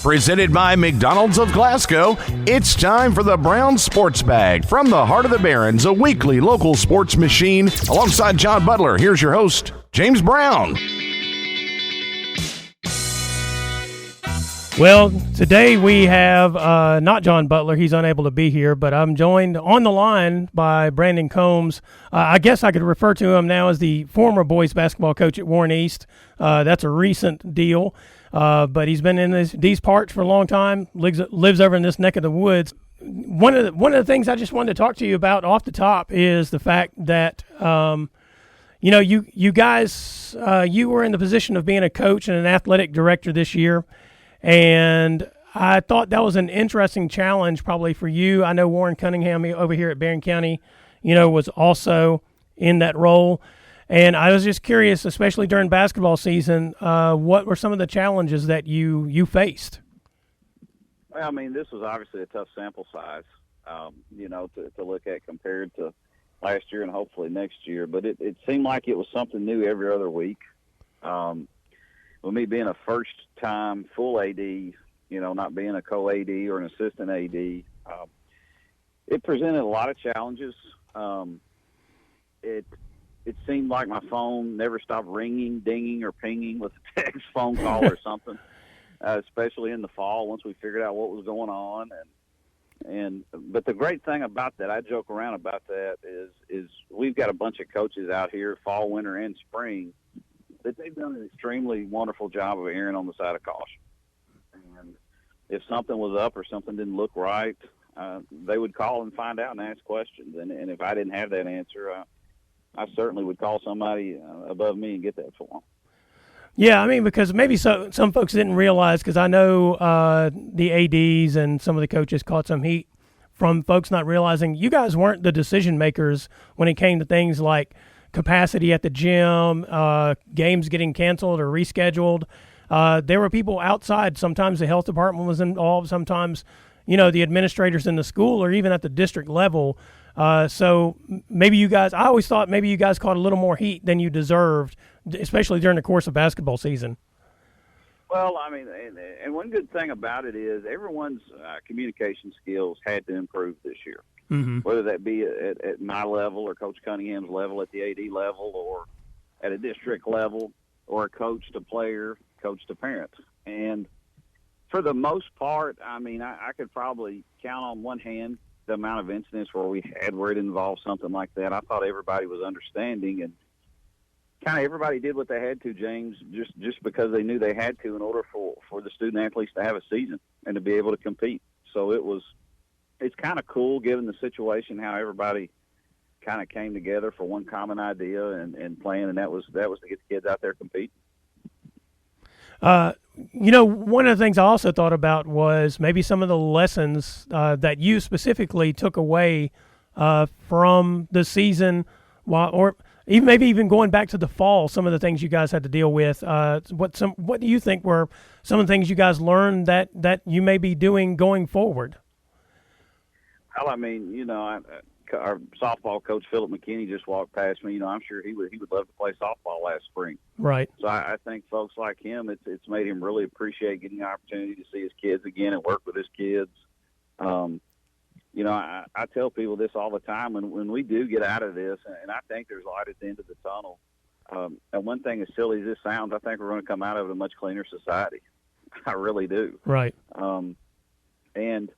Presented by McDonald's of Glasgow, it's time for the Brown Sports Bag from the Heart of the Barrens, a weekly local sports machine. Alongside John Butler, here's your host, James Brown. Well, today we have not John Butler. He's unable to be here, but I'm joined on the line by Brandon Combs. I guess I could refer to him now as the former boys basketball coach at Warren East. That's a recent deal, but he's been in these parts for a long time, lives over in this neck of the woods. One of the things I just wanted to talk to you about off the top is the fact that you guys you were in the position of being a coach and an athletic director this year. And I thought that was an interesting challenge probably for you. I know Warren Cunningham over here at Barron County, was also in that role. And I was just curious, especially during basketball season, what were some of the challenges that you faced? Well, I mean, this was obviously a tough sample size, to look at compared to last year and hopefully next year. But it seemed like it was something new every other week. With me being a first-time full AD, not being a co-AD or an assistant AD, it presented a lot of challenges. It seemed like my phone never stopped ringing, dinging, or pinging with a text phone call or something, especially in the fall once we figured out what was going on. But the great thing about that, I joke around about that, is we've got a bunch of coaches out here, fall, winter, and spring, that they've done an extremely wonderful job of erring on the side of caution. And if something was up or something didn't look right, they would call and find out and ask questions. And if I didn't have that answer, I certainly would call somebody above me and get that for them. Yeah, I mean, because maybe some folks didn't realize, because I know the ADs and some of the coaches caught some heat from folks not realizing you guys weren't the decision makers when it came to things like capacity at the gym, games getting canceled or rescheduled. There were people outside. Sometimes the health department was involved. Sometimes, the administrators in the school or even at the district level. So maybe you guys, I always thought maybe you guys caught a little more heat than you deserved, especially during the course of basketball season. Well, I mean, and one good thing about it is everyone's communication skills had to improve this year. Mm-hmm. Whether that be at my level or Coach Cunningham's level at the AD level or at a district level or a coach to player, coach to parent. And for the most part, I mean, I could probably count on one hand the amount of incidents where it involved something like that. I thought everybody was understanding and kind of everybody did what they had to, James, just because they knew they had to in order for the student athletes to have a season and to be able to compete. So it's kind of cool given the situation how everybody kind of came together for one common idea and playing, and that was to get the kids out there competing. One of the things I also thought about was maybe some of the lessons that you specifically took away from the season, or even going back to the fall. Some of the things you guys had to deal with. What do you think were some of the things you guys learned that you may be doing going forward? Well, I mean, our softball coach, Philip McKinney, just walked past me. I'm sure he would love to play softball last spring. Right. So I think folks like him, it's made him really appreciate getting the opportunity to see his kids again and work with his kids. I tell people this all the time when we do get out of this, and I think there's light at the end of the tunnel. And one thing, as silly as this sounds, I think we're going to come out of it a much cleaner society. I really do. Right. And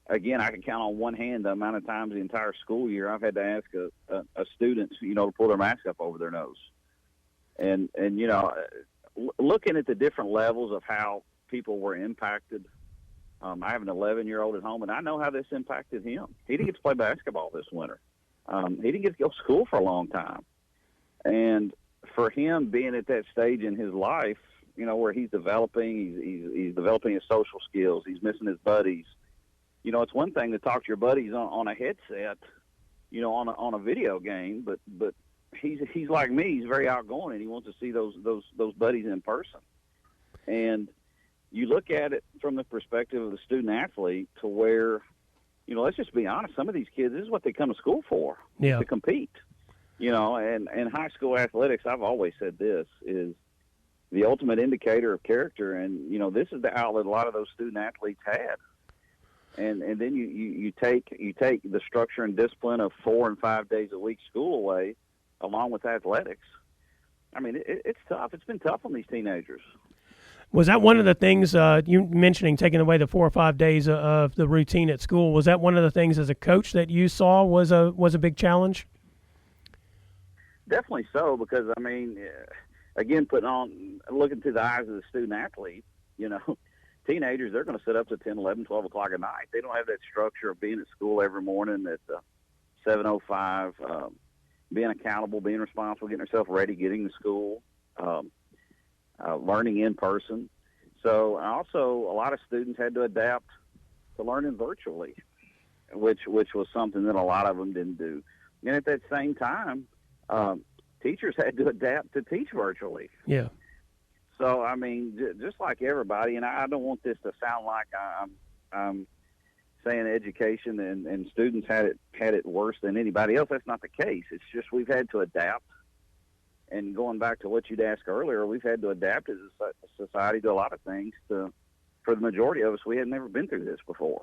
again, I can count on one hand the amount of times the entire school year I've had to ask a student, to pull their mask up over their nose. And looking at the different levels of how people were impacted, I have an 11-year-old at home, and I know how this impacted him. He didn't get to play basketball this winter. He didn't get to go to school for a long time. And for him being at that stage in his life, where he's developing, he's developing his social skills, he's missing his buddies. It's one thing to talk to your buddies on a headset, on a video game, but he's like me. He's very outgoing, and he wants to see those buddies in person. And you look at it from the perspective of the student athlete to where, let's just be honest. Some of these kids, this is what they come to school for, to compete. And high school athletics, I've always said this, is the ultimate indicator of character. And, this is the outlet a lot of those student athletes had. And then you take the structure and discipline of 4 and 5 days a week school away, along with athletics. I mean, it's tough. It's been tough on these teenagers. Was that one of the things you mentioning taking away the 4 or 5 days of the routine at school? Was that one of the things as a coach that you saw was a big challenge? Definitely so, because I mean, again, looking through the eyes of the student athlete, teenagers, they're going to sit up to 10, 11, 12 o'clock at night. They don't have that structure of being at school every morning at 7:05, being accountable, being responsible, getting themselves ready, getting to school, learning in person. So also a lot of students had to adapt to learning virtually, which was something that a lot of them didn't do. And at that same time, teachers had to adapt to teach virtually. Yeah. So, I mean, just like everybody, and I don't want this to sound like I'm saying education and students had it worse than anybody else. That's not the case. It's just we've had to adapt. And going back to what you'd asked earlier, we've had to adapt as a society to a lot of things. For the majority of us, we had never been through this before.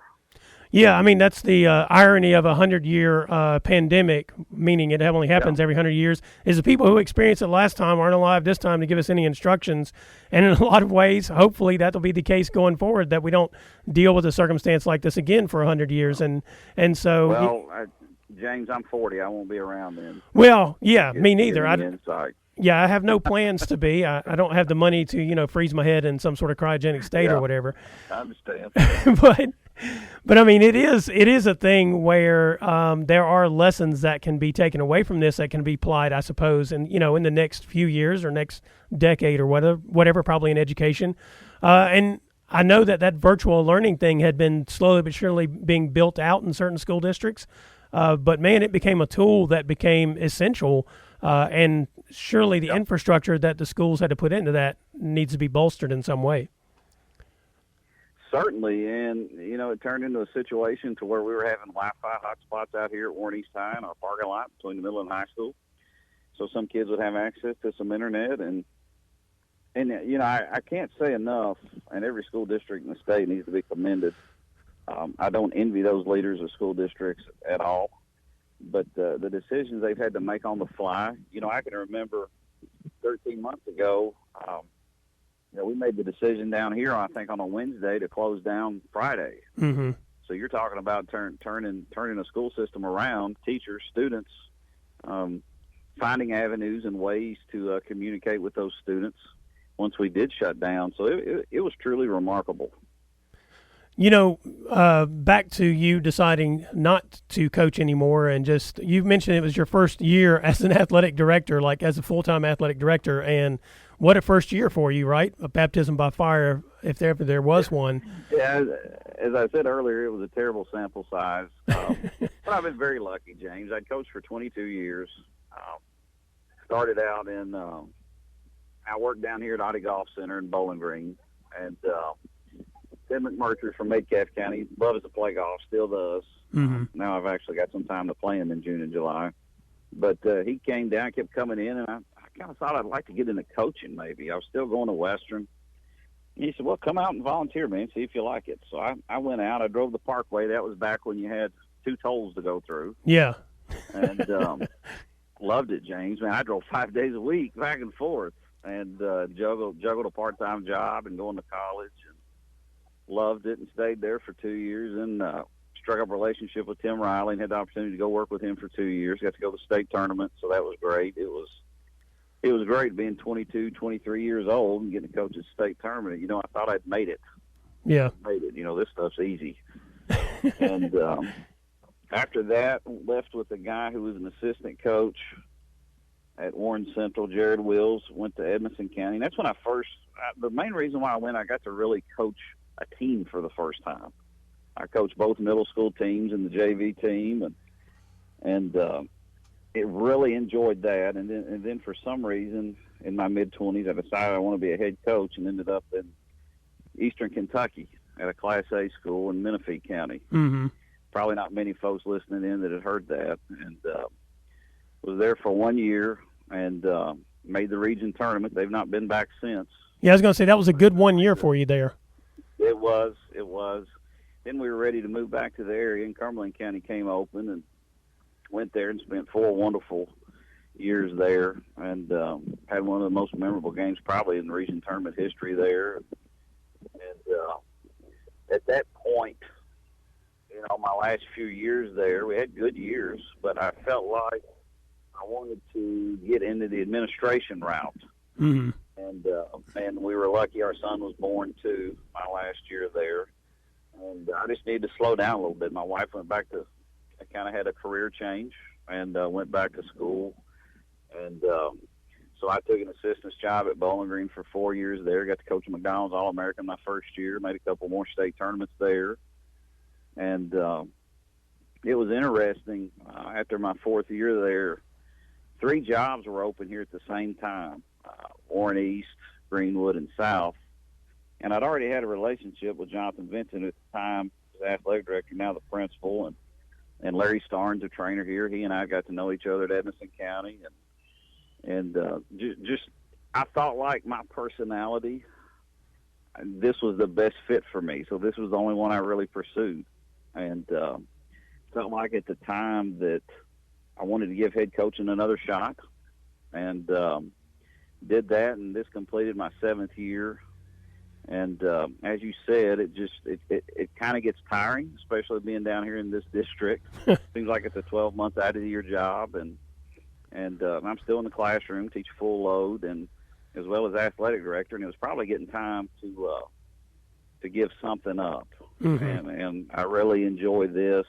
Yeah, I mean, that's the irony of a 100-year pandemic, meaning it only happens every 100 years, is the people who experienced it last time aren't alive this time to give us any instructions. And in a lot of ways, hopefully that'll be the case going forward, that we don't deal with a circumstance like this again for 100 years. And so... Well, James, I'm 40. I won't be around then. Well, yeah, me neither. Yeah, I have no plans to be. I don't have the money to, freeze my head in some sort of cryogenic state or whatever. I understand. But I mean, it is a thing where there are lessons that can be taken away from this that can be applied, I suppose, and in the next few years or next decade or whatever, probably in education. And I know that virtual learning thing had been slowly but surely being built out in certain school districts. But man, it became a tool that became essential, and surely the infrastructure that the schools had to put into that needs to be bolstered in some way. Certainly, and it turned into a situation to where we were having Wi-Fi hotspots out here at Warren East High in our parking lot between the middle and high school. So some kids would have access to some internet, and I can't say enough. And every school district in the state needs to be commended. I don't envy those leaders of school districts at all, but the decisions they've had to make on the fly. I can remember 13 months ago. We made the decision down here, I think, on a Wednesday to close down Friday. Mm-hmm. So you're talking about turning a school system around, teachers, students, finding avenues and ways to communicate with those students once we did shut down. So it was truly remarkable. Back to you deciding not to coach anymore, and you've mentioned it was your first year as an athletic director, like as a full-time athletic director, and what a first year for you, right? A baptism by fire, if there was one. Yeah, as I said earlier, it was a terrible sample size. But I've been very lucky, James. I'd coached for 22 years. Started out I worked down here at Oddie Golf Center in Bowling Green, and Tim McMurtry from Metcalfe County loves to play golf, still does. Mm-hmm. Now I've actually got some time to play him in June and July. But he came down, kept coming in, and I kind of thought I'd like to get into coaching maybe. I was still going to Western. And he said, well, come out and volunteer, man, see if you like it. So I went out. I drove the Parkway. That was back when you had 2 tolls to go through. Yeah. And loved it, James. Man, I drove 5 days a week back and forth and juggled a part-time job and going to college. And loved it and stayed there for 2 years and struck up a relationship with Tim Riley and had the opportunity to go work with him for 2 years. Got to go to the state tournament, so that was great. It was great being 22, 23 years old and getting to coach at the state tournament. I thought I'd made it. Yeah. Made it. This stuff's easy. And after that, left with a guy who was an assistant coach at Warren Central, Jared Wills, went to Edmonson County. And that's when the main reason why I got to really coach a team for the first time. I coached both middle school teams and the JV team, and it really enjoyed that. And then for some reason, in my mid-20s, I decided I want to be a head coach and ended up in Eastern Kentucky at a Class A school in Menifee County. Mm-hmm. Probably not many folks listening in that had heard that. And was there for 1 year and made the region tournament. They've not been back since. Yeah, I was going to say that was a good 1 year for you there. It was. Then we were ready to move back to the area, and Cumberland County came open, and went there and spent 4 wonderful years there, and had one of the most memorable games probably in the region tournament history there. And at that point, my last few years there, we had good years, but I felt like I wanted to get into the administration route. Mm-hmm. And we were lucky our son was born too my last year there. And I just needed to slow down a little bit. My wife went back to, I kind of had a career change and went back to school. And so I took an assistant's job at Bowling Green for 4 years there. Got to coach McDonald's All-American my first year. Made a couple more state tournaments there. And it was interesting. After my 4th year there, 3 jobs were open here at the same time, Warren East, Greenwood, and South. And I'd already had a relationship with Jonathan Vincent at the time, the athletic director, now the principal, and Larry Starnes, a trainer here. He and I got to know each other at Edmonson County. And just I thought like my personality, this was the best fit for me. So this was the only one I really pursued. And felt like at the time that I wanted to give head coaching another shot, and did that, and this completed my 7th year. And as you said, it kind of gets tiring, especially being down here in this district. Seems like it's a 12-month out of the year job, and I'm still in the classroom, teach full load, and as well as athletic director. And it was probably getting time to give something up. Mm-hmm. And I really enjoy this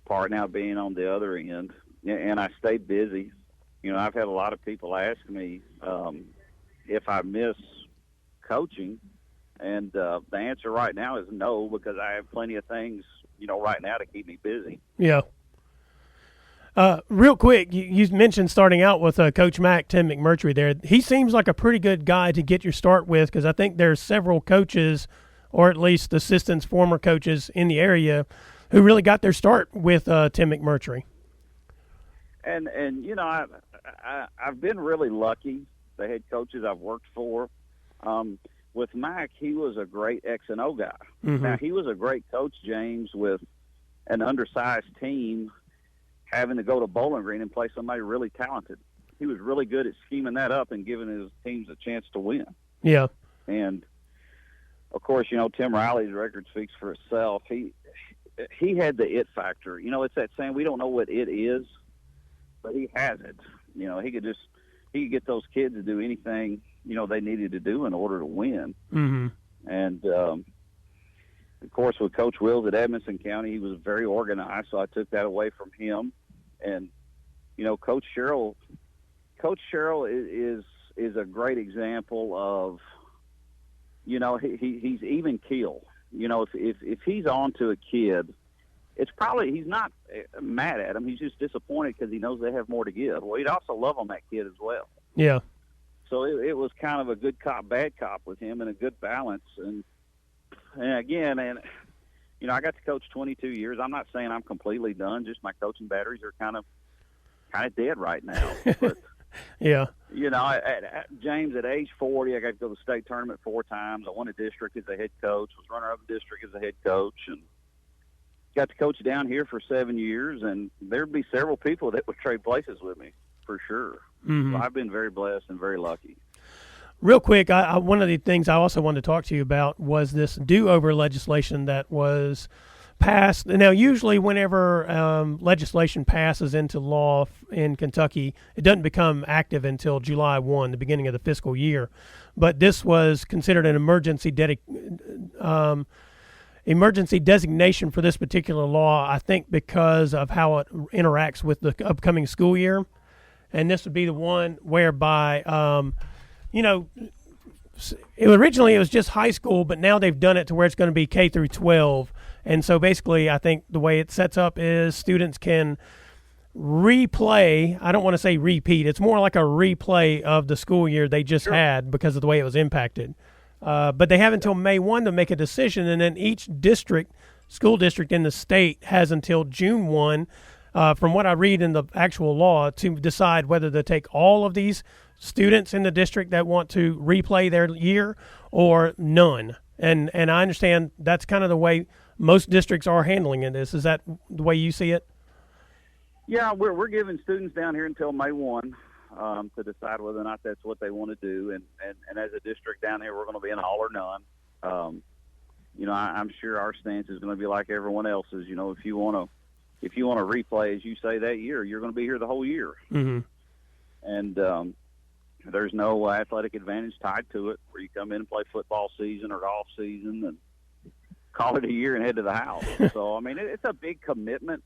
part now, being on the other end, and I stay busy. I've had a lot of people ask me if I miss coaching, and the answer right now is no, because I have plenty of things, right now to keep me busy. Yeah. Real quick, you mentioned starting out with Coach Mack, Tim McMurtry there. He seems like a pretty good guy to get your start with, because I think there's several coaches, or at least assistants, former coaches in the area, who really got their start with Tim McMurtry. And I've been really lucky, the head coaches I've worked for. With Mack, he was a great X&O guy. Mm-hmm. Now, he was a great coach, James, with an undersized team having to go to Bowling Green and play somebody really talented. He was really good at scheming that up and giving his teams a chance to win. Yeah. And, of course, Tim Riley's record speaks for itself. He had the it factor. It's that saying, we don't know what it is, but he has it. He could get those kids to do anything, they needed to do in order to win. Mm-hmm. And, of course, with Coach Wills at Edmonson County, he was very organized, so I took that away from him. And, Coach Sherrill is a great example of, he's even keel. If he's on to a kid, it's probably, he's not mad at him. He's just disappointed because he knows they have more to give. Well, he'd also love on that kid as well. Yeah. So it was kind of a good cop, bad cop with him, and a good balance. And again, I got to coach 22 years. I'm not saying I'm completely done. Just my coaching batteries are kind of dead right now. But yeah. James, at age 40, I got to go to the state tournament 4 times. I won a district as a head coach, was runner-up in district as a head coach, and got to coach down here for 7 years. And there'd be several people that would trade places with me for sure. Mm-hmm. So I've been very blessed and very lucky. Real quick, one of the things I also wanted to talk to you about was this do-over legislation that was passed. Now, usually whenever legislation passes into law in Kentucky, it doesn't become active until July 1, the beginning of the fiscal year. But this was considered an emergency designation for this particular law, I think because of how it interacts with the upcoming school year. And this would be the one whereby, originally it was just high school, but now they've done it to where it's going to be K through 12. And so basically I think the way it sets up is students can replay. I don't want to say repeat. It's more like a replay of the school year they just had because of the way it was impacted. But they have until May 1 to make a decision, and then each school district in the state has until June 1 from what I read in the actual law, to decide whether to take all of these students in the district that want to replay their year or none. And I understand that's kind of the way most districts are handling it. Is that the way you see it? Yeah, we're giving students down here until May 1 to decide whether or not that's what they want to do. And as a district down here, we're going to be an all or none. I'm sure our stance is going to be like everyone else's. If you want to replay, as you say, that year, you're going to be here the whole year. Mm-hmm. And there's no athletic advantage tied to it, where you come in and play football season or golf season and call it a year and head to the house. So, it's a big commitment.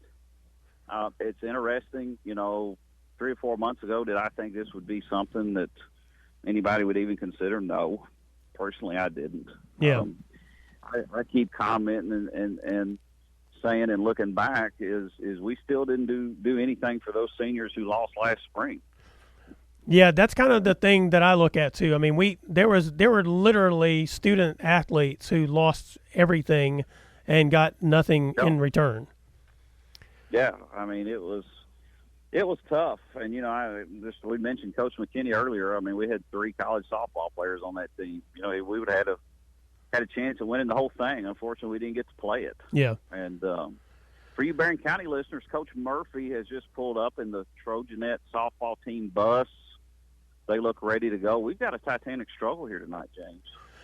It's interesting. 3 or 4 months ago, did I think this would be something that anybody would even consider? No. Personally, I didn't. Yeah. I keep commenting and saying and looking back is we still didn't do anything for those seniors who lost last spring. Yeah, that's kind of the thing that I look at too. There were literally student athletes who lost everything and got nothing in return. Yeah, it was tough, and we mentioned Coach McKinney earlier. We had 3 college softball players on that team. We would have had a chance of winning the whole thing. Unfortunately, we didn't get to play it. Yeah, and for you Barron County listeners, Coach Murphy has just pulled up in the Trojanet softball team bus. They look ready to go. We've got a titanic struggle here tonight, James.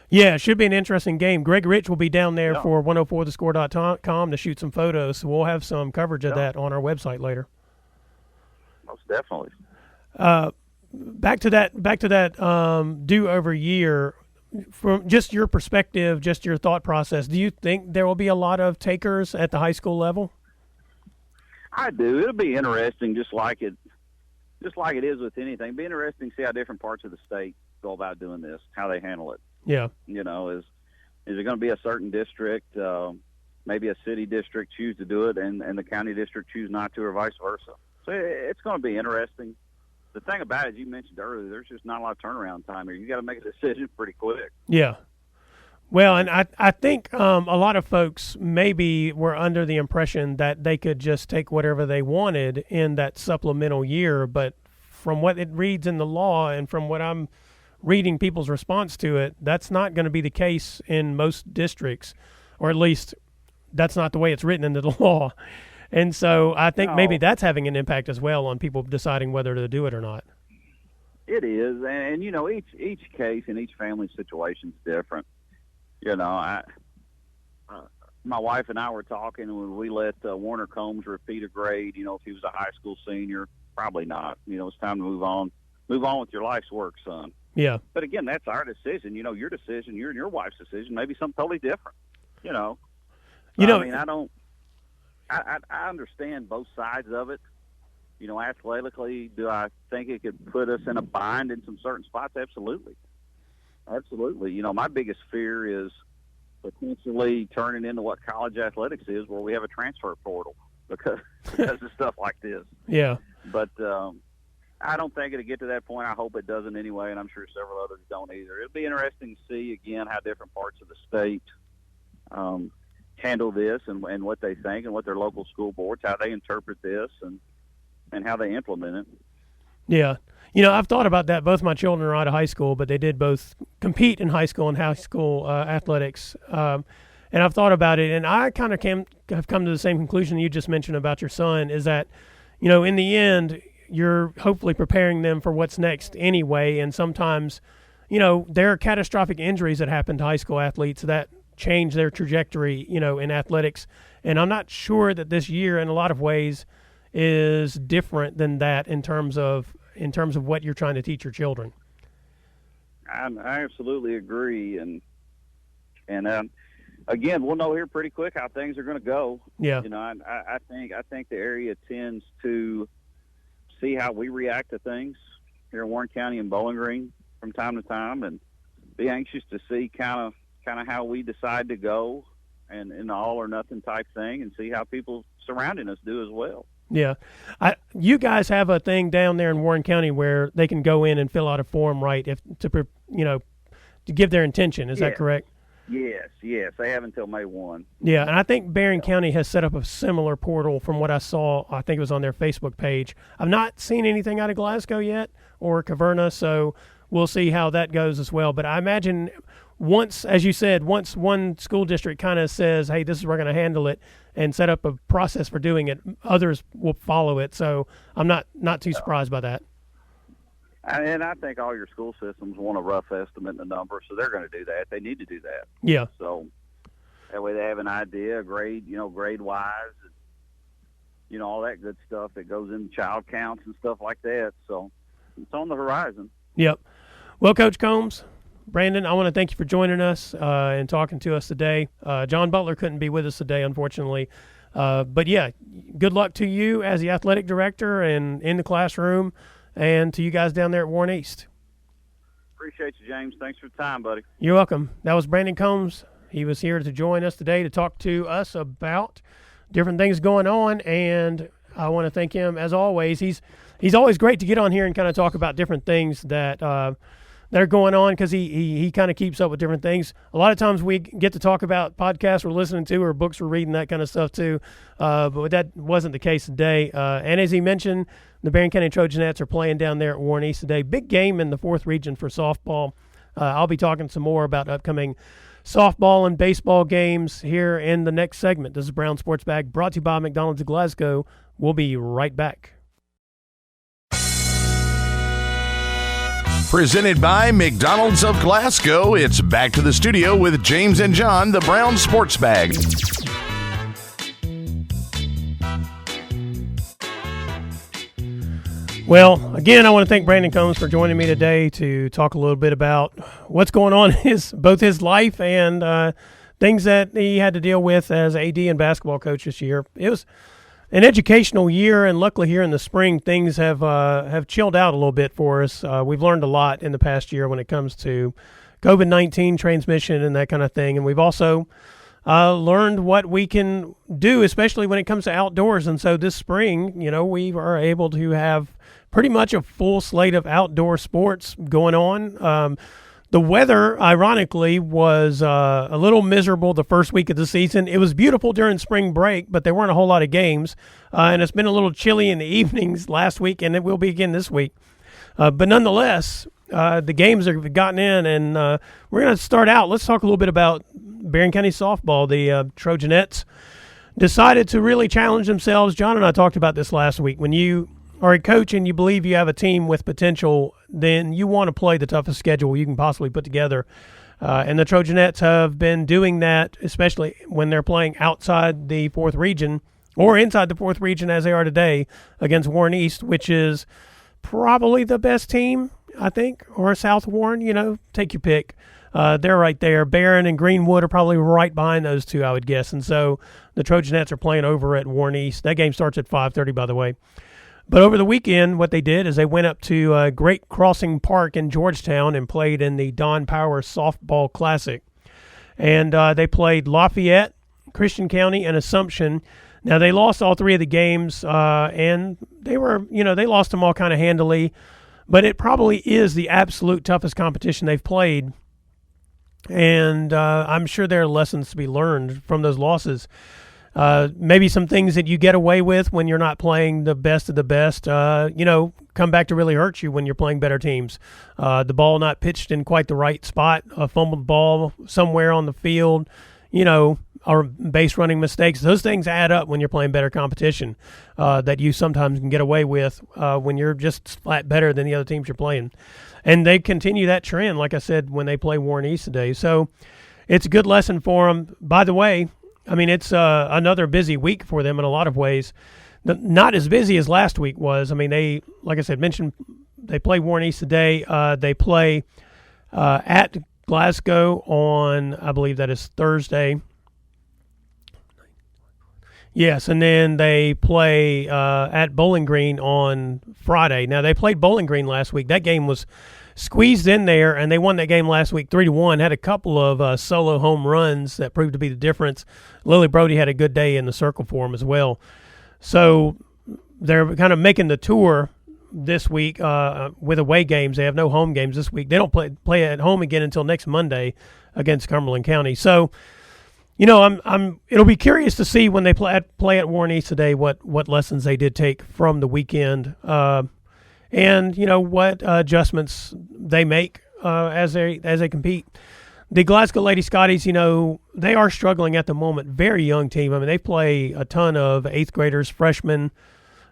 Yeah, it should be an interesting game. Greg Rich will be down there for 104thescore.com to shoot some photos, so we'll have some coverage of that on our website later. Most definitely. Back to that do-over year, from just your perspective, just your thought process, do you think there will be a lot of takers at the high school level? I do. It'll be interesting, just like it is with anything. It'll be interesting to see how different parts of the state go about doing this, how they handle it. Yeah. Is it going to be a certain district, maybe a city district choose to do it and the county district choose not to, or vice versa? So it's going to be interesting. The thing about it, as you mentioned earlier, there's just not a lot of turnaround time here. You got to make a decision pretty quick. Yeah. Well, and I think a lot of folks maybe were under the impression that they could just take whatever they wanted in that supplemental year, but from what it reads in the law and from what I'm reading people's response to it, that's not going to be the case in most districts, or at least that's not the way it's written into the law. And so I think maybe that's having an impact as well on people deciding whether to do it or not. It is, and each case and each family situation is different. My wife and I were talking when we let Warner Combs repeat a grade. If he was a high school senior, probably not. It's time to move on with your life's work, son. Yeah. But again, that's our decision. Your decision, your wife's decision, maybe something totally different. I understand both sides of it. Athletically, do I think it could put us in a bind in some certain spots? Absolutely. Absolutely. My biggest fear is potentially turning into what college athletics is, where we have a transfer portal because of stuff like this. Yeah. But I don't think it'll get to that point. I hope it doesn't anyway, and I'm sure several others don't either. It'll be interesting to see, again, how different parts of the state handle this and what they think and what their local school boards, how they interpret this and how they implement it. Yeah. I've thought about that. Both my children are out of high school, but they did both compete in high school and high school athletics. And I've thought about it, and I kind of have come to the same conclusion you just mentioned about your son, is that, in the end, you're hopefully preparing them for what's next anyway. And sometimes, there are catastrophic injuries that happen to high school athletes that change their trajectory, in athletics. And I'm not sure that this year, in a lot of ways, is different than that in terms of what you're trying to teach your children. I absolutely agree, and again, we'll know here pretty quick how things are going to go. Yeah. I think the area tends to see how we react to things here in Warren County and Bowling Green from time to time, and be anxious to see kind of how we decide to go, and in the all or nothing type thing, and see how people surrounding us do as well. Yeah. You guys have a thing down there in Warren County where they can go in and fill out a form, right, to give their intention. Is that correct? Yes, they have until May 1. Yeah, and I think Barron County has set up a similar portal from what I saw. I think it was on their Facebook page. I've not seen anything out of Glasgow yet or Caverna, so we'll see how that goes as well. But I imagine once, as you said, once one school district kind of says, hey, this is where we're going to handle it and set up a process for doing it, others will follow it. So I'm not too surprised by that. And I think all your school systems want a rough estimate and a number, so they're going to do that. They need to do that. Yeah. So that way they have an idea, grade-wise, and, all that good stuff that goes in child counts and stuff like that. So it's on the horizon. Yep. Well, Coach Combs, Brandon, I want to thank you for joining us and talking to us today. John Butler couldn't be with us today, unfortunately. But, yeah, good luck to you as the athletic director and in the classroom, and to you guys down there at Warren East. Appreciate you, James. Thanks for the time, buddy. You're welcome. That was Brandon Combs. He was here to join us today to talk to us about different things going on, and I want to thank him as always. He's always great to get on here and kind of talk about different things that are going on, because he kind of keeps up with different things. A lot of times we get to talk about podcasts we're listening to or books we're reading, that kind of stuff too, but that wasn't the case today. And as he mentioned, the Barron County Trojanettes are playing down there at Warren East today. Big game in the 4th region for softball. I'll be talking some more about upcoming softball and baseball games here in the next segment. This is Brown Sports Bag, brought to you by McDonald's of Glasgow. We'll be right back. Presented by McDonald's of Glasgow, it's back to the studio with James and John, the Brown Sports Bag. Well, again, I want to thank Brandon Combs for joining me today to talk a little bit about what's going on in both his life and things that he had to deal with as AD and basketball coach this year. It was an educational year, and luckily here in the spring, things have chilled out a little bit for us. We've learned a lot in the past year when it comes to COVID-19 transmission and that kind of thing, and we've also learned what we can do, especially when it comes to outdoors. And so this spring, we are able to have pretty much a full slate of outdoor sports going on. The weather, ironically, was a little miserable the first week of the season. It was beautiful during spring break, but there weren't a whole lot of games. And it's been a little chilly in the evenings last week, and it will be again this week. But nonetheless, the games have gotten in, and we're going to start out. Let's talk a little bit about Barron County softball. The Trojanettes decided to really challenge themselves. John and I talked about this last week. When you are a coach and you believe you have a team with potential, then you want to play the toughest schedule you can possibly put together. And the Trojanettes have been doing that, especially when they're playing outside the 4th region or inside the 4th region as they are today against Warren East, which is probably the best team, I think, or South Warren, take your pick. They're right there. Barron and Greenwood are probably right behind those two, I would guess. And so the Trojanettes are playing over at Warren East. That game starts at 5:30, by the way. But over the weekend, what they did is they went up to Great Crossing Park in Georgetown and played in the Don Power Softball Classic. And they played Lafayette, Christian County, and Assumption. Now, they lost all 3 of the games, and they lost them all kind of handily. But it probably is the absolute toughest competition they've played. And I'm sure there are lessons to be learned from those losses. Maybe some things that you get away with when you're not playing the best of the best, come back to really hurt you when you're playing better teams. The ball not pitched in quite the right spot, a fumbled ball somewhere on the field, or base running mistakes. Those things add up when you're playing better competition that you sometimes can get away with when you're just flat better than the other teams you're playing. And they continue that trend, like I said, when they play Warren East today. So it's a good lesson for them. By the way, it's another busy week for them in a lot of ways. Not as busy as last week was. They, like I said, they play Warren East today. They play at Glasgow on, I believe that is Thursday. Yes, and then they play at Bowling Green on Friday. Now, they played Bowling Green last week. That game was squeezed in there, and they won that game last week 3-1. Had a couple of solo home runs that proved to be the difference. Lily Brody had a good day in the circle for them as well. So they're kind of making the tour, this week with away games. They have no home games this week. They don't play at home again until next Monday against Cumberland County. So, it'll be curious to see when they play at Warren East today what lessons they did take from the weekend, and what adjustments they make as they compete. The Glasgow Lady Scotties, they are struggling at the moment. Very young team. I mean, they play a ton of 8th graders, freshmen,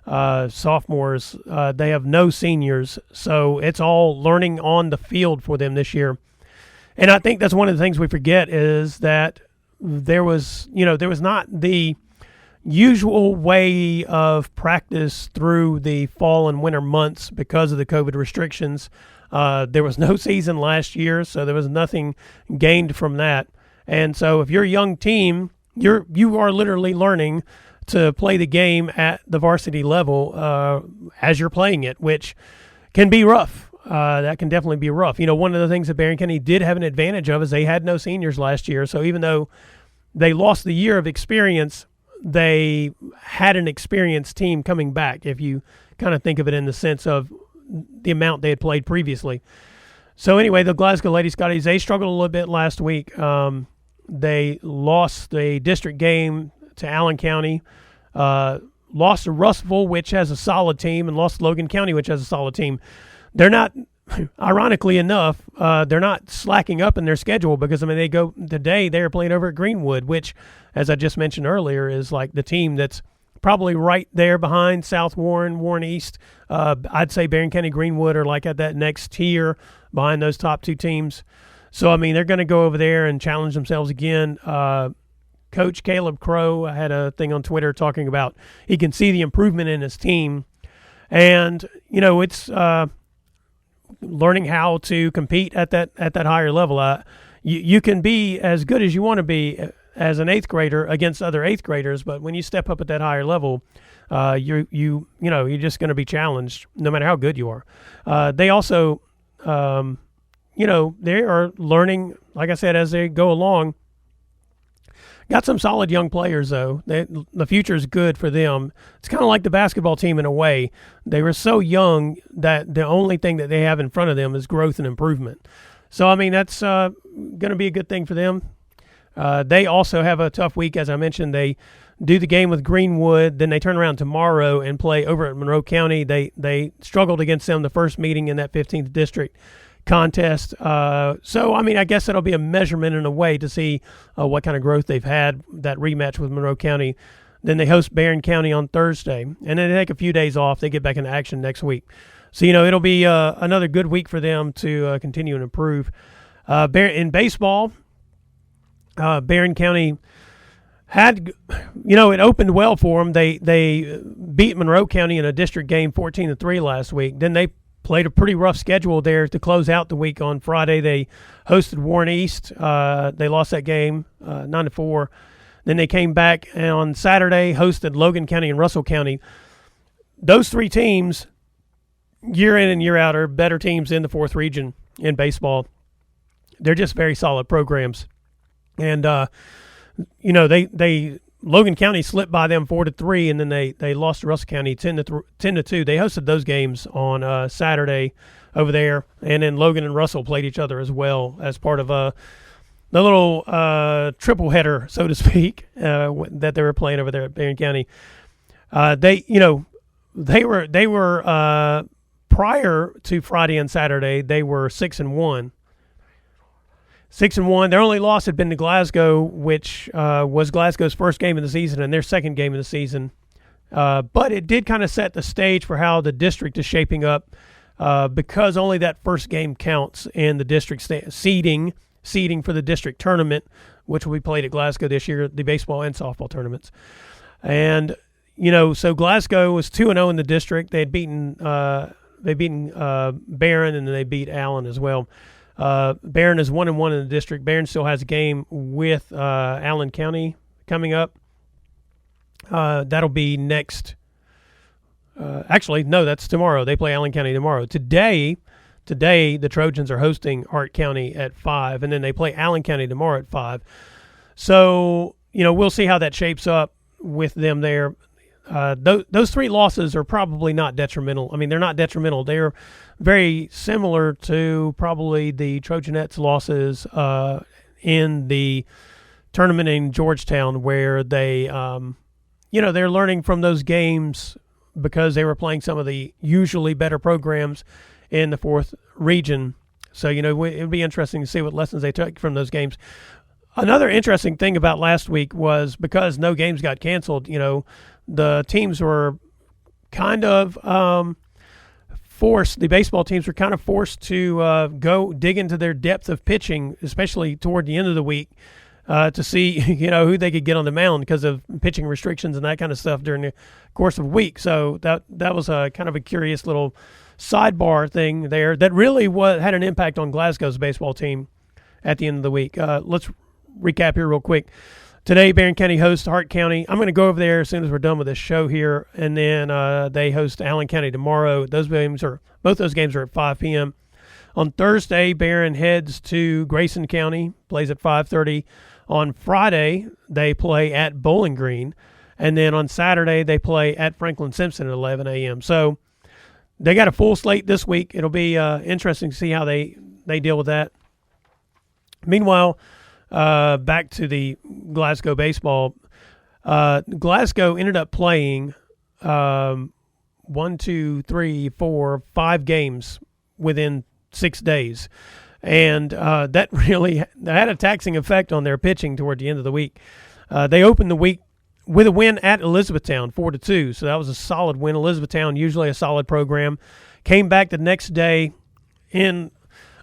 sophomores. They have no seniors, so it's all learning on the field for them this year. And I think that's one of the things we forget is that there was not the usual way of practice through the fall and winter months because of the COVID restrictions. There was no season last year, so there was nothing gained from that. And so if you're a young team, you are literally learning to play the game at the varsity level as you're playing it, which can be rough. That can definitely be rough. One of the things that Berrien County did have an advantage of is they had no seniors last year. So even though they lost the year of experience, they had an experienced team coming back, if you kind of think of it in the sense of the amount they had played previously. So anyway, the Glasgow Lady Scotties, they struggled a little bit last week. They lost the district game to Allen County, lost to Russellville, which has a solid team, and lost to Logan County, which has a solid team. They're not, ironically enough, they're not slacking up in their schedule because, they go today, they're playing over at Greenwood, which, as I just mentioned earlier, is like the team that's probably right there behind South Warren, Warren East. I'd say Berrien County, Greenwood are like at that next tier behind those top two teams. So, they're going to go over there and challenge themselves again. Coach Caleb Crow, I had a thing on Twitter talking about he can see the improvement in his team. And, it's learning how to compete at that higher level. You can be as good as you want to be as an 8th grader against other 8th graders, but when you step up at that higher level, you're just going to be challenged no matter how good you are. They also, they are learning, like I said, as they go along. Got some solid young players, though. The future is good for them. It's kind of like the basketball team in a way. They were so young that the only thing that they have in front of them is growth and improvement. So, that's going to be a good thing for them. They also have a tough week, as I mentioned. They do the game with Greenwood, then they turn around tomorrow and play over at Monroe County. They struggled against them the first meeting in that 15th district contest. So, I guess that'll be a measurement in a way to see what kind of growth they've had, that rematch with Monroe County. Then they host Berrien County on Thursday, and then they take a few days off. They get back into action next week. So, it'll be another good week for them to continue and improve. In baseball, Berrien County had, it opened well for them. They beat Monroe County in a district game 14-3 last week. Then they played a pretty rough schedule there to close out the week. On Friday, they hosted Warren East. They lost that game 9-4. Then they came back on Saturday, hosted Logan County and Russell County. Those three teams, year in and year out, are better teams in the 4th region in baseball. They're just very solid programs. And, Logan County slipped by them 4-3, and then they lost to Russell County 10-2. They hosted those games on Saturday over there, and then Logan and Russell played each other as well as part of the little triple header, so to speak, that they were playing over there at Berrien County. They were prior to Friday and Saturday, they were 6-1. 6-1. Their only loss had been to Glasgow, which was Glasgow's first game of the season and their second game of the season. But it did kind of set the stage for how the district is shaping up because only that first game counts in the district seeding for the district tournament, which will be played at Glasgow this year, the baseball and softball tournaments. And, so Glasgow was 2-0 in the district. They had beaten Barron, and then they beat Allen as well. Barron is 1-1 in the district. Barron still has a game with Allen County coming up. That'll be next. Actually, no, that's tomorrow. They play Allen County tomorrow. Today, the Trojans are hosting Hart County at 5, and then they play Allen County tomorrow at 5. So, we'll see how that shapes up with them there. those 3 losses are probably not detrimental. I mean, they're not detrimental. They're very similar to probably the Trojanettes' losses in the tournament in Georgetown, where they, they're learning from those games because they were playing some of the usually better programs in the 4th region. So, it would be interesting to see what lessons they took from those games. Another interesting thing about last week was because no games got canceled, the teams were kind of forced, the baseball teams were kind of forced to go dig into their depth of pitching, especially toward the end of the week, to see, who they could get on the mound because of pitching restrictions and that kind of stuff during the course of a week. So that was a kind of a curious little sidebar thing there that really had an impact on Glasgow's baseball team at the end of the week. Let's recap here real quick. Today, Barron County hosts Hart County. I'm going to go over there as soon as we're done with this show here, and then they host Allen County tomorrow. Both those games are at 5 p.m. On Thursday, Barron heads to Grayson County, plays at 5:30. On Friday, they play at Bowling Green, and then on Saturday, they play at Franklin Simpson at 11 a.m. So they got a full slate this week. It'll be interesting to see how they deal with that. Meanwhile, back to the Glasgow baseball. Glasgow ended up playing 5 games within 6 days. And that really had a taxing effect on their pitching toward the end of the week. They opened the week with a win at Elizabethtown, 4-2. So that was a solid win. Elizabethtown, usually a solid program, came back the next day in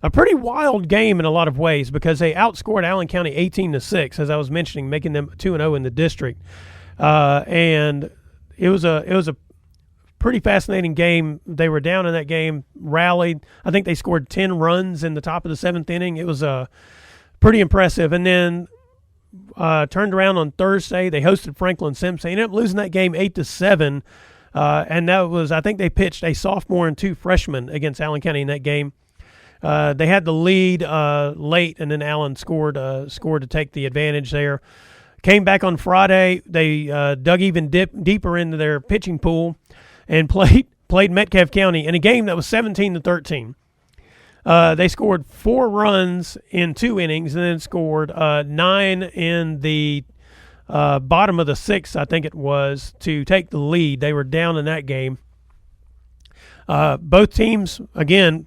a pretty wild game in a lot of ways because they outscored Allen County 18-6, as I was mentioning, making them 2-0 in the district. And it was a pretty fascinating game. They were down in that game, rallied. I think they scored 10 runs in the top of the 7th inning. It was pretty impressive. And then turned around on Thursday. They hosted Franklin Simpson. They ended up losing that game 8-7. And that was, I think they pitched a sophomore and 2 freshmen against Allen County in that game. They had the lead late, and then Allen scored to take the advantage there. Came back on Friday. They dug even deeper into their pitching pool and played Metcalfe County in a game that was 17-13. They scored 4 runs in 2 innings and then scored 9 in the bottom of the 6th, I think it was, to take the lead. They were down in that game. Both teams, again,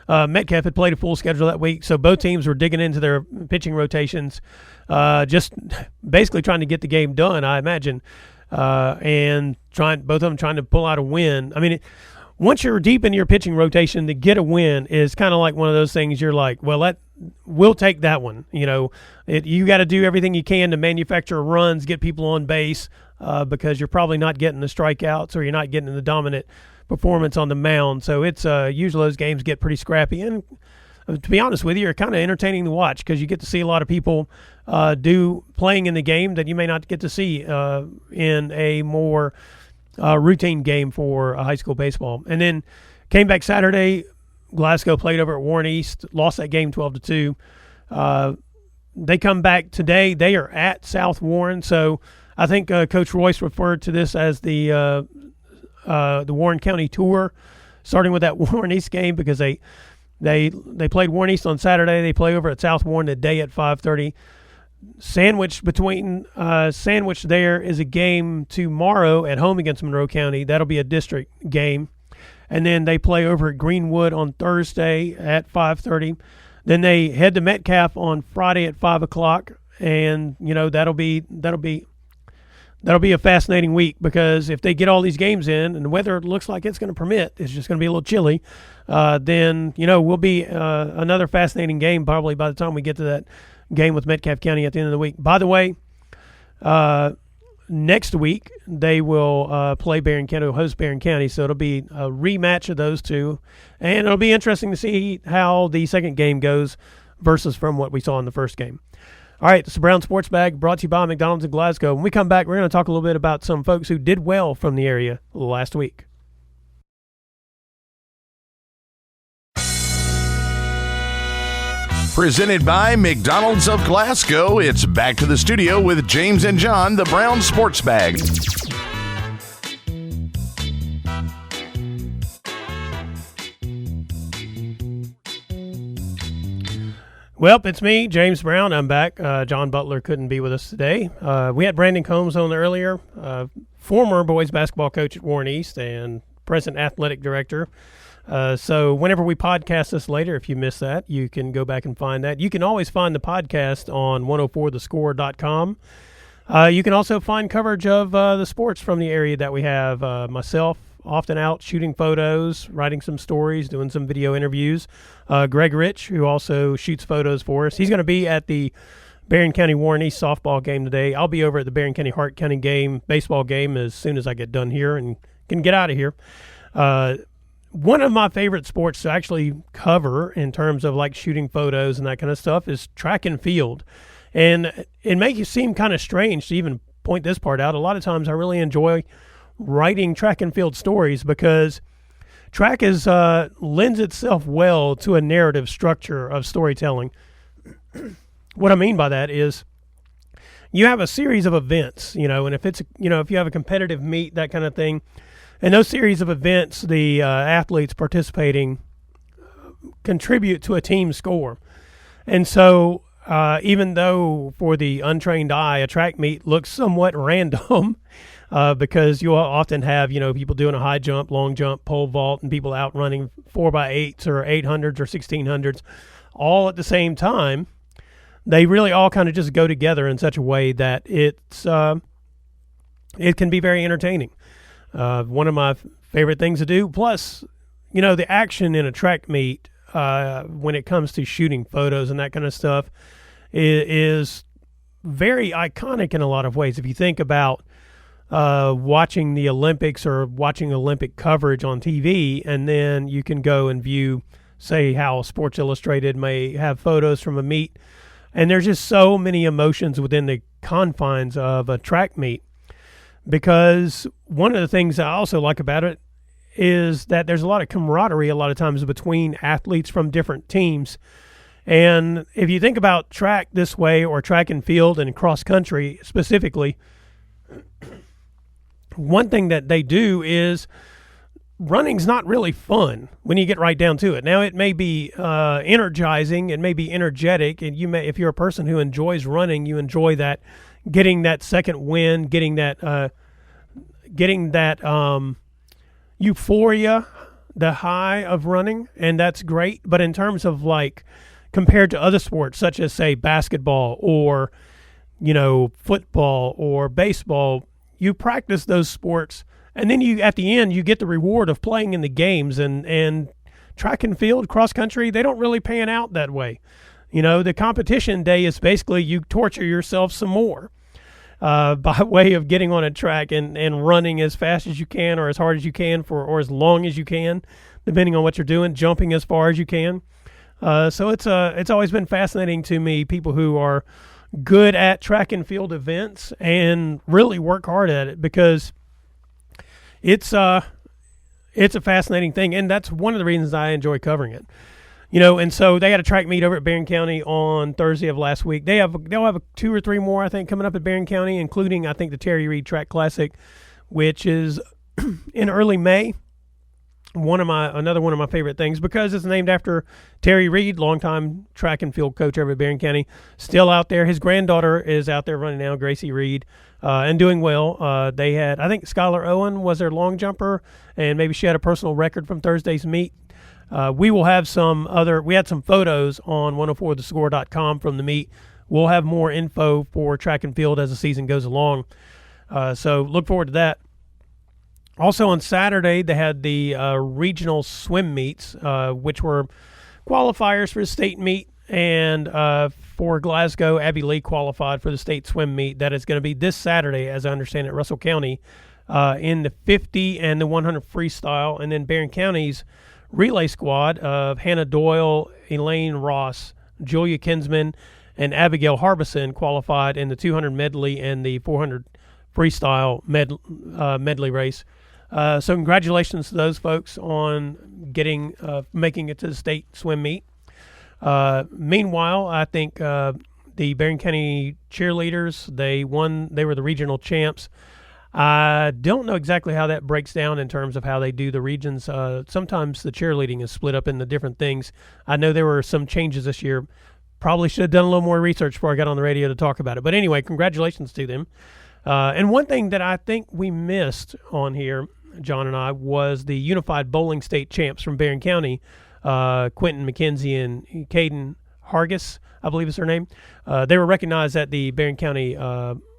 Metcalfe had played a full schedule that week, so both teams were digging into their pitching rotations, just basically trying to get the game done, I imagine, and both of them trying to pull out a win. I mean, once you're deep in your pitching rotation, to get a win is kind of like one of those things you're like, well, we'll take that one. You got to do everything you can to manufacture runs, get people on base, because you're probably not getting the strikeouts or you're not getting the dominant performance on the mound. So it's usually those games get pretty scrappy, and to be honest with you, are kind of entertaining to watch because you get to see a lot of people playing in the game that you may not get to see in a more routine game for high school baseball. And then came back Saturday. Glasgow played over at Warren East, lost that game 12-2. They come back today. They are at South Warren. So I think Coach Royce referred to this as the Warren County tour, starting with that Warren East game because they played Warren East on Saturday. They play over at South Warren today at 5:30. Sandwiched there is a game tomorrow at home against Monroe County. That'll be a district game. And then they play over at Greenwood on Thursday at 5:30. Then they head to Metcalfe on Friday at 5 o'clock. And, that'll be a fascinating week because if they get all these games in and the weather looks like it's going to permit, it's just going to be a little chilly, then, will be another fascinating game probably by the time we get to that game with Metcalfe County at the end of the week. By the way, next week they will play Barron County, host Barron County, so it'll be a rematch of those two, and it'll be interesting to see how the second game goes versus from what we saw in the first game. All right, this is Brown Sports Bag brought to you by McDonald's in Glasgow. When we come back, we're going to talk a little bit about some folks who did well from the area last week. Presented by McDonald's of Glasgow, it's back to the studio with James and John, the Brown Sports Bag. Well, it's me, James Brown. I'm back. John Butler couldn't be with us today. We had Brandon Combs on earlier, former boys basketball coach at Warren East and present athletic director. So whenever we podcast this later, if you missed that, you can go back and find that. You can always find the podcast on 104thescore.com. You can also find coverage of the sports from the area that we have. Myself, often out shooting photos, writing some stories, doing some video interviews. Greg Rich, who also shoots photos for us. He's going to be at the Barron County Warren East softball game today. I'll be over at the Barron County Hart County baseball game as soon as I get done here and can get out of here. One of my favorite sports to actually cover in terms of like shooting photos and that kind of stuff is track and field. And it makes it seem kind of strange to even point this part out. A lot of times I really enjoy writing track and field stories because track lends itself well to a narrative structure of storytelling. What I mean by that is you have a series of events, and if you have a competitive meet, that kind of thing, and those series of events, the athletes participating contribute to a team score. And so even though for the untrained eye, a track meet looks somewhat random, because you'll often have, people doing a high jump, long jump, pole vault, and people out running 4x8s or 800s or 1600s all at the same time. They really all kind of just go together in such a way that it can be very entertaining. One of my favorite things to do. Plus, the action in a track meet when it comes to shooting photos and that kind of stuff is very iconic in a lot of ways. If you think about watching the Olympics or watching Olympic coverage on TV, and then you can go and view, say, how Sports Illustrated may have photos from a meet, and there's just so many emotions within the confines of a track meet. Because one of the things I also like about it is that there's a lot of camaraderie a lot of times between athletes from different teams. And if you think about track this way, or track and field and cross country specifically, one thing that they do is running's not really fun when you get right down to it. Now, it may be energizing, it may be energetic, and if you're a person who enjoys running, you enjoy that, getting that second win, getting that euphoria, the high of running, and that's great. But in terms of like compared to other sports such as, say, basketball or football or baseball, you practice those sports, and then at the end you get the reward of playing in the games. And track and field, cross country, they don't really pan out that way. The competition day is basically you torture yourself some more by way of getting on a track and running as fast as you can, or as hard as you can, or as long as you can, depending on what you're doing, jumping as far as you can. So it's always been fascinating to me, people who are good at track and field events and really work hard at it, because it's a fascinating thing, and that's one of the reasons I enjoy covering it. And so they had a track meet over at Barron County on Thursday of last week. They'll have 2 or 3 more, I think, coming up at Barron County, including, I think, the Terry Reed Track Classic, which is in early May. Another one of my favorite things, because it's named after Terry Reed, longtime track and field coach over at Barron County, still out there. His granddaughter is out there running now, Gracie Reed, and doing well. They had, I think, Skylar Owen was their long jumper, and maybe she had a personal record from Thursday's meet. We will have we had some photos on 104thescore.com from the meet. We'll have more info for track and field as the season goes along. So look forward to that. Also on Saturday, they had the regional swim meets, which were qualifiers for the state meet. And for Glasgow, Abby Lee qualified for the state swim meet that is going to be this Saturday, as I understand it, Russell County, in the 50 and the 100 freestyle. And then Barron County's relay squad of Hannah Doyle, Elaine Ross, Julia Kinsman, and Abigail Harbison qualified in the 200 medley and the 400 freestyle medley race. So congratulations to those folks on making it to the state swim meet. Meanwhile, I think the Barron County cheerleaders, they were the regional champs. I don't know exactly how that breaks down in terms of how they do the regions. Sometimes the cheerleading is split up into different things. I know there were some changes this year. Probably should have done a little more research before I got on the radio to talk about it. But anyway, congratulations to them. And one thing that I think we missed on here, John and I, was the Unified Bowling State champs from Barron County, Quentin McKenzie and Caden Hargis, I believe is her name. They were recognized at the Barron County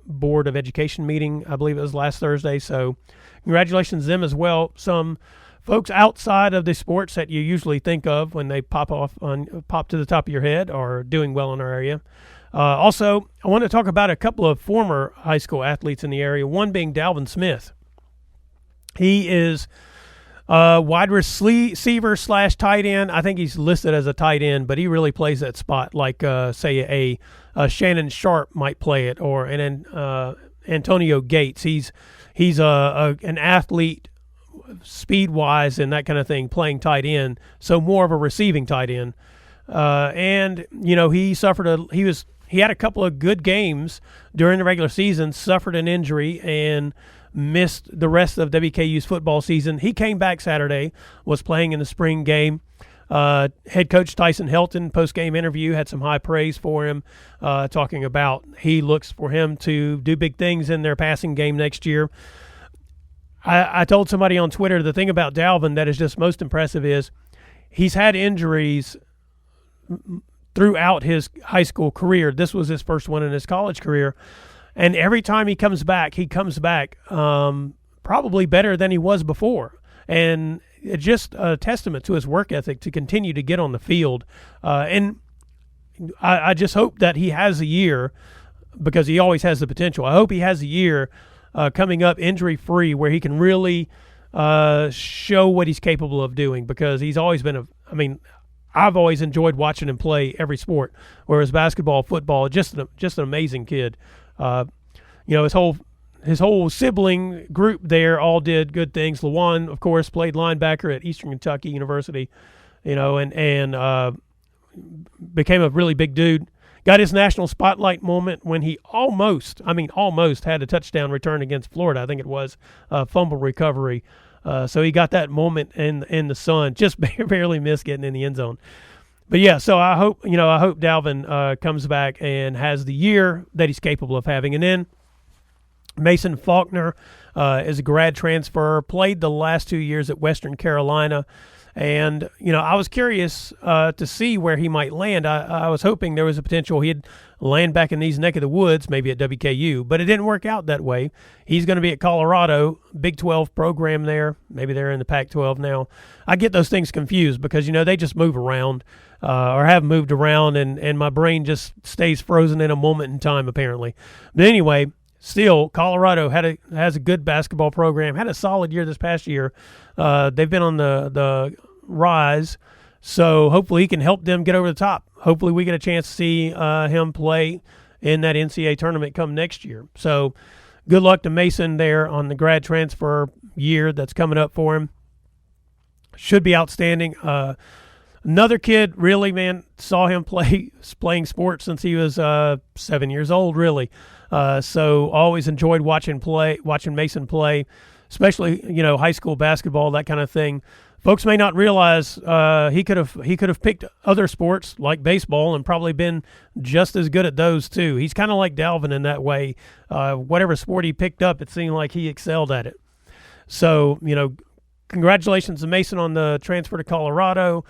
Board of Education meeting, I believe it was last Thursday. So congratulations to them as well. Some folks outside of the sports that you usually think of when they pop to the top of your head are doing well in our area. Also, I want to talk about a couple of former high school athletes in the area, one being Dalvin Smith. He is wide receiver / tight end. I think he's listed as a tight end, but he really plays that spot like, say, a Shannon Sharp might play it, or an Antonio Gates. He's an athlete, speed-wise and that kind of thing, playing tight end, so more of a receiving tight end. And you know, he had a couple of good games during the regular season, suffered an injury, and missed the rest of WKU's football season. He came back Saturday, was playing in the spring game. Head coach Tyson Helton, post-game interview, had some high praise for him, talking about he looks for him to do big things in their passing game next year. I told somebody on Twitter, the thing about Dalvin that is just most impressive is he's had injuries throughout his high school career. This was his first one in his college career. And every time he comes back probably better than he was before. And it's just a testament to his work ethic to continue to get on the field. And I just hope that he has a year, because he always has the potential. I hope he has a year coming up injury-free where he can really show what he's capable of doing, because he's always been I've always enjoyed watching him play every sport, whereas basketball, football, just an amazing kid. You know, his whole sibling group there all did good things. LaJuan, of course, played linebacker at Eastern Kentucky University, you know, and became a really big dude. Got his national spotlight moment when he almost had a touchdown return against Florida. I think it was a fumble recovery. So he got that moment in the sun, just barely missed getting in the end zone. But yeah, so I hope Dalvin comes back and has the year that he's capable of having. And then Mason Faulkner is a grad transfer, played the last 2 years at Western Carolina. And, you know, I was curious to see where he might land. I was hoping there was a potential he'd land back in these neck of the woods, maybe at WKU, but it didn't work out that way. He's going to be at Colorado, Big 12 program there. Maybe they're in the Pac-12 now. I get those things confused because, you know, they just move around or have moved around, and my brain just stays frozen in a moment in time, apparently. But anyway, still, Colorado has a good basketball program, had a solid year this past year. They've been on the rise, so hopefully he can help them get over the top. Hopefully we get a chance to see him play in that NCAA tournament come next year. So good luck to Mason there on the grad transfer year that's coming up for him. Should be outstanding. Another kid, really, man, saw him playing sports since he was 7 years old, really. So always enjoyed watching Mason play, especially, you know, high school basketball, that kind of thing. Folks may not realize he could have picked other sports like baseball and probably been just as good at those too. He's kind of like Dalvin in that way. Whatever sport he picked up, it seemed like he excelled at it. So, you know, congratulations to Mason on the transfer to Colorado.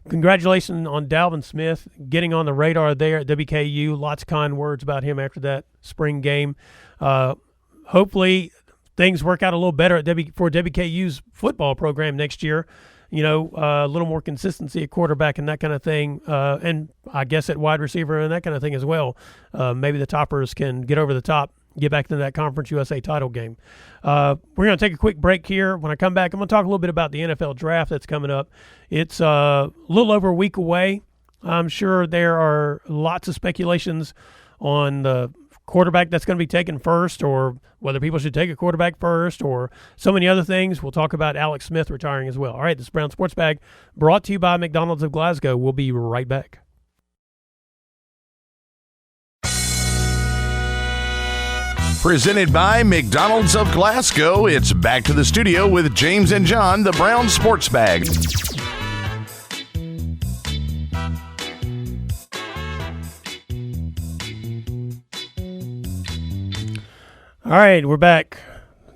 Congratulations on Dalvin Smith getting on the radar there at WKU. Lots of kind words about him after that spring game. Hopefully things work out a little better for WKU's football program next year. You know, a little more consistency at quarterback and that kind of thing. And I guess at wide receiver and that kind of thing as well. Maybe the Toppers can get over the top, get back to that Conference USA title game. We're going to take a quick break here. When I come back, I'm going to talk a little bit about the NFL draft that's coming up. It's a little over a week away. I'm sure there are lots of speculations on the quarterback that's going to be taken first, or whether people should take a quarterback first, or so many other things. We'll talk about Alex Smith retiring as well. All right, this is Brown Sports Bag, brought to you by McDonald's of Glasgow. We'll be right back. Presented by McDonald's of Glasgow, it's back to the studio with James and John, the Brown Sports Bag. All right, we're back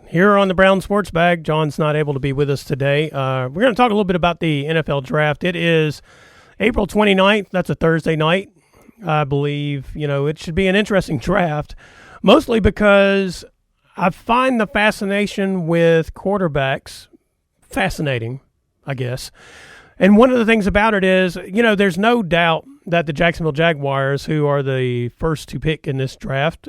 here on the Brown Sports Bag. John's not able to be with us today. We're going to talk a little bit about the NFL draft. It is April 29th. That's a Thursday night. I believe, it should be an interesting draft, mostly because I find the fascination with quarterbacks fascinating, I guess. And one of the things about it is, there's no doubt that the Jacksonville Jaguars, who are the first to pick in this draft,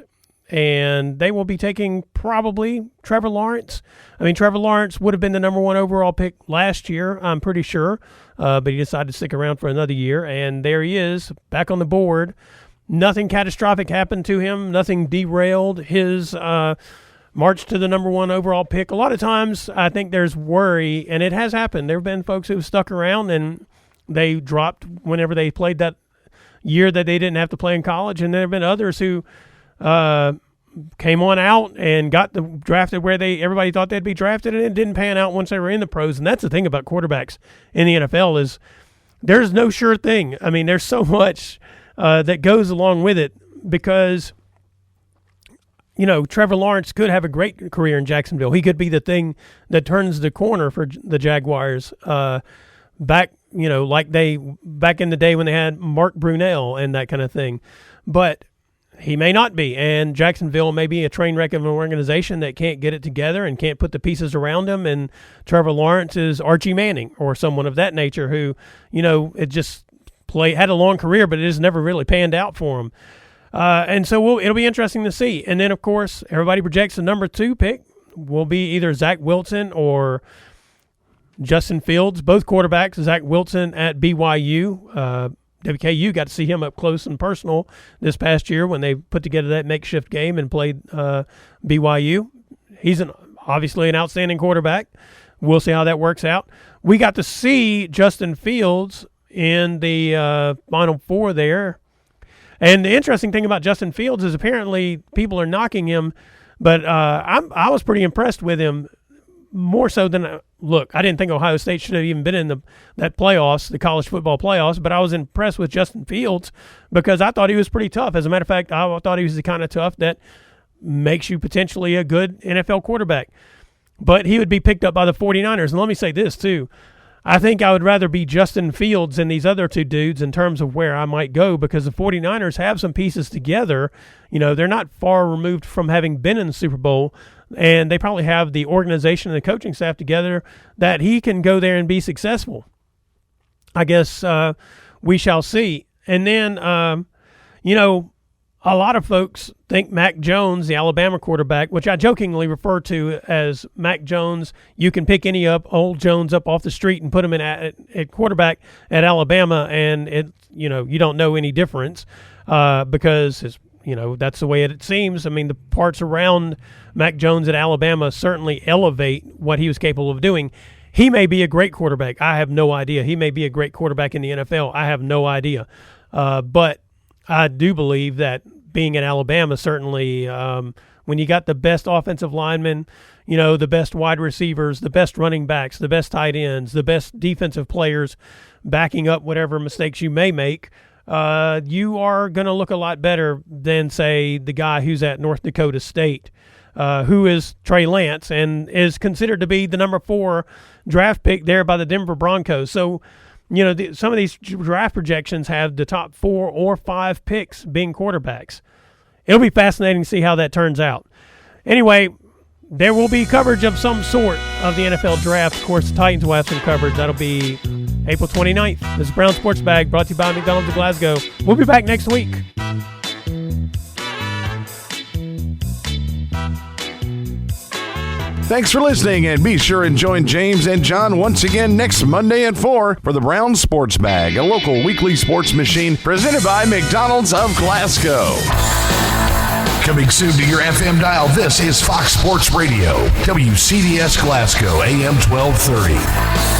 and they will be taking probably Trevor Lawrence. I mean, Trevor Lawrence would have been the number 1 overall pick last year, I'm pretty sure, but he decided to stick around for another year, and there he is, back on the board. Nothing catastrophic happened to him. Nothing derailed his march to the number 1 overall pick. A lot of times I think there's worry, and it has happened. There have been folks who stuck around, and they dropped whenever they played that year that they didn't have to play in college, and there have been others who came on out and got drafted where everybody thought they'd be drafted, and it didn't pan out once they were in the pros. And that's the thing about quarterbacks in the NFL is there's no sure thing. I mean, there's so much that goes along with it because, Trevor Lawrence could have a great career in Jacksonville. He could be the thing that turns the corner for the Jaguars back in the day when they had Mark Brunell and that kind of thing. But he may not be, and Jacksonville may be a train wreck of an organization that can't get it together and can't put the pieces around him, and Trevor Lawrence is Archie Manning or someone of that nature who, it just had a long career, but it has never really panned out for him. And so it'll be interesting to see. And then, of course, everybody projects the number 2 pick will be either Zach Wilson or Justin Fields, both quarterbacks. Zach Wilson at BYU. WKU got to see him up close and personal this past year when they put together that makeshift game and played BYU. He's obviously an outstanding quarterback. We'll see how that works out. We got to see Justin Fields in the Final Four there. And the interesting thing about Justin Fields is apparently people are knocking him, but I was pretty impressed with him. More so than I didn't think Ohio State should have even been in that playoffs, the college football playoffs, but I was impressed with Justin Fields because I thought he was pretty tough. As a matter of fact, I thought he was the kind of tough that makes you potentially a good NFL quarterback. But he would be picked up by the 49ers. And let me say this, too. I think I would rather be Justin Fields than these other 2 dudes in terms of where I might go because the 49ers have some pieces together. They're not far removed from having been in the Super Bowl, and they probably have the organization and the coaching staff together that he can go there and be successful. I guess we shall see. And then, a lot of folks think Mac Jones, the Alabama quarterback, which I jokingly refer to as Mac Jones, you can pick old Jones up off the street and put him in at quarterback at Alabama, and you don't know any difference because that's the way it seems. I mean, the parts around Mac Jones at Alabama certainly elevate what he was capable of doing. He may be a great quarterback. I have no idea. He may be a great quarterback in the NFL. I have no idea. But I do believe that being in Alabama, certainly when you got the best offensive linemen, the best wide receivers, the best running backs, the best tight ends, the best defensive players backing up whatever mistakes you may make, you are going to look a lot better than, say, the guy who's at North Dakota State, who is Trey Lance and is considered to be the number 4 draft pick there by the Denver Broncos. So, some of these draft projections have the top 4 or 5 picks being quarterbacks. It'll be fascinating to see how that turns out. Anyway, there will be coverage of some sort of the NFL draft. Of course, the Titans will have some coverage. That'll be April 29th. This is Brown Sports Bag brought to you by McDonald's of Glasgow. We'll be back next week. Thanks for listening, and be sure and join James and John once again next Monday at 4 for the Brown Sports Bag, a local weekly sports machine presented by McDonald's of Glasgow. Coming soon to your FM dial, this is Fox Sports Radio, WCDS Glasgow, AM 1230.